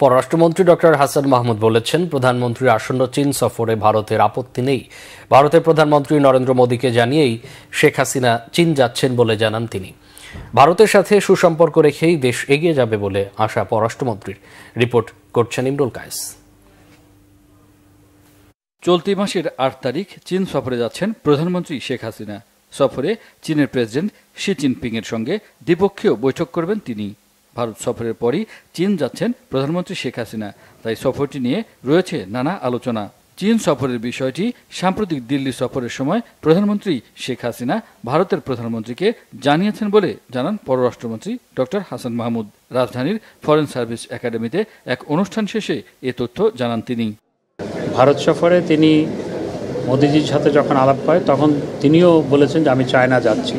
পররাষ্ট্রমন্ত্রী ডক্টর হাসান মাহমুদ বলেছেন, প্রধানমন্ত্রীর আসন্ন চীন সফরে ভারতের আপত্তি নেই। ভারতের প্রধানমন্ত্রী নরেন্দ্র মোদীকে জানিয়েই শেখ হাসিনা চীন যাচ্ছেন বলে জানান তিনি। ভারতের সাথে সুসম্পর্ক রেখেই দেশ এগিয়ে যাবে বলে আশা পররাষ্ট্রমন্ত্রীর। রিপোর্ট করছেন ইমরুল কায়েস। চলতি মাসের ৮ তারিখ চীন সফরে যাচ্ছেন প্রধানমন্ত্রী শেখ হাসিনা। সফরে চীনের প্রেসিডেন্ট শি জিনপিং এর সঙ্গে দ্বিপক্ষীয় বৈঠক করবেন তিনি। ভারত সফরের পরই চীন যাচ্ছেন প্রধানমন্ত্রী শেখ হাসিনা, তাই সফরটি নিয়ে রয়েছে নানা আলোচনা। চীন সফরের বিষয়টি সাম্প্রতিক দিল্লি সফরের সময় প্রধানমন্ত্রী শেখ হাসিনা ভারতের প্রধানমন্ত্রীকে জানিয়েছেন বলে জানান পররাষ্ট্রমন্ত্রী ডক্টর হাসান মাহমুদ। রাজধানীর ফরেন সার্ভিস একাডেমিতে এক অনুষ্ঠান শেষে এ তথ্য জানান তিনি। ভারত সফরে তিনি মোদিজির সাথে যখন আলাপ হয় তখন তিনিও বলেছেন যে আমি চায়না যাচ্ছি,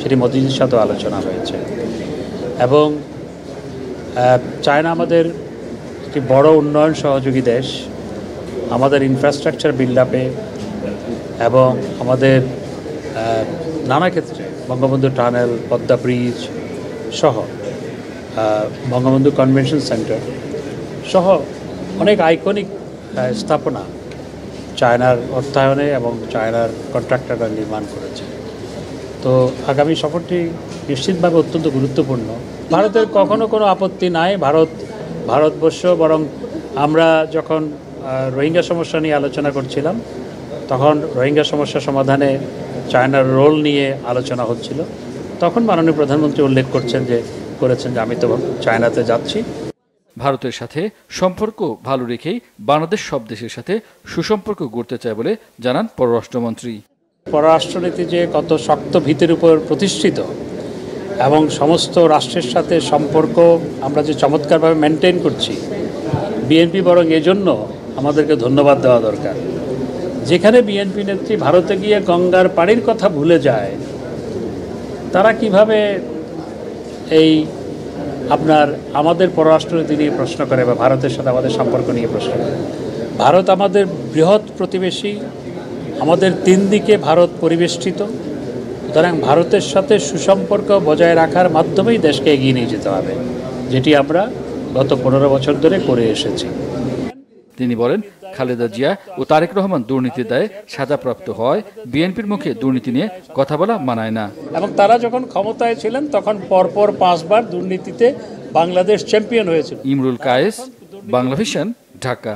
সেটি মোদিজির সাথেও আলোচনা হয়েছে। এবং চায়না আমাদের একটি বড় উন্নয়ন সহযোগী দেশ। আমাদের ইনফ্রাস্ট্রাকচার বিল্ড আপে এবং আমাদের নানা ক্ষেত্রে বঙ্গবন্ধু টানেল, পদ্মা ব্রিজ সহ বঙ্গবন্ধু কনভেনশন সেন্টার সহ অনেক আইকনিক স্থাপনা চায়নার অর্থায়নে এবং চায়নার কন্ট্রাক্টররা নির্মাণ করেছে। তো আগামী সফরটি নিশ্চিতভাবে অত্যন্ত গুরুত্বপূর্ণ। ভারতের কখনো কোনো আপত্তি নাই। ভারতবর্ষ বরং আমরা যখন রোহিঙ্গা সমস্যা নিয়ে আলোচনা করছিলাম তখন রোহিঙ্গা সমস্যা সমাধানে চায়নার রোল নিয়ে আলোচনা হচ্ছিল। তখন মাননীয় প্রধানমন্ত্রী উল্লেখ করেছেন যে আমি তো চায়নাতে যাচ্ছি। ভারতের সাথে সম্পর্ক ভালো রেখেই বাংলাদেশ সব দেশের সাথে সুসম্পর্ক গড়তে চায় বলে জানান পররাষ্ট্রমন্ত্রী। পররাষ্ট্রনীতি যে কত শক্ত ভিতের উপর প্রতিষ্ঠিত এবং সমস্ত রাষ্ট্রের সাথে সম্পর্ক আমরা যে চমৎকারভাবে মেনটেন করছি, বিএনপি বরং এজন্য আমাদেরকে ধন্যবাদ দেওয়া দরকার। যেখানে বিএনপি নেত্রী ভারতে গিয়ে গঙ্গার পানির কথা ভুলে যায়, তারা কিভাবে এই আমাদের পররাষ্ট্রনীতি নিয়ে প্রশ্ন করে বা ভারতের সাথে আমাদের সম্পর্ক নিয়ে প্রশ্ন করে। ভারত আমাদের বৃহৎ প্রতিবেশী, আমাদের 3 দিকে ভারত পরিবেষ্টিত। সুতরাং ভারতের সাথে সুসম্পর্ক বজায় রাখার মাধ্যমেই দেশকে এগিয়ে নিয়ে যেতে হবে, যেটি আমরা গত 15 বছর ধরে করে এসেছি। তিনি বলেন, খালেদা জিয়া ও তারেক রহমান দুর্নীতির দায়ে সাজাপ্রাপ্ত হয়, বিএনপির মুখে দুর্নীতি নিয়ে কথা বলা মানায় না। এবং তারা যখন ক্ষমতায় ছিলেন তখন পরপর 5 বার দুর্নীতিতে বাংলাদেশ চ্যাম্পিয়ন হয়েছিল। ইমরুল কায়েস, বাংলা ভিশন, ঢাকা।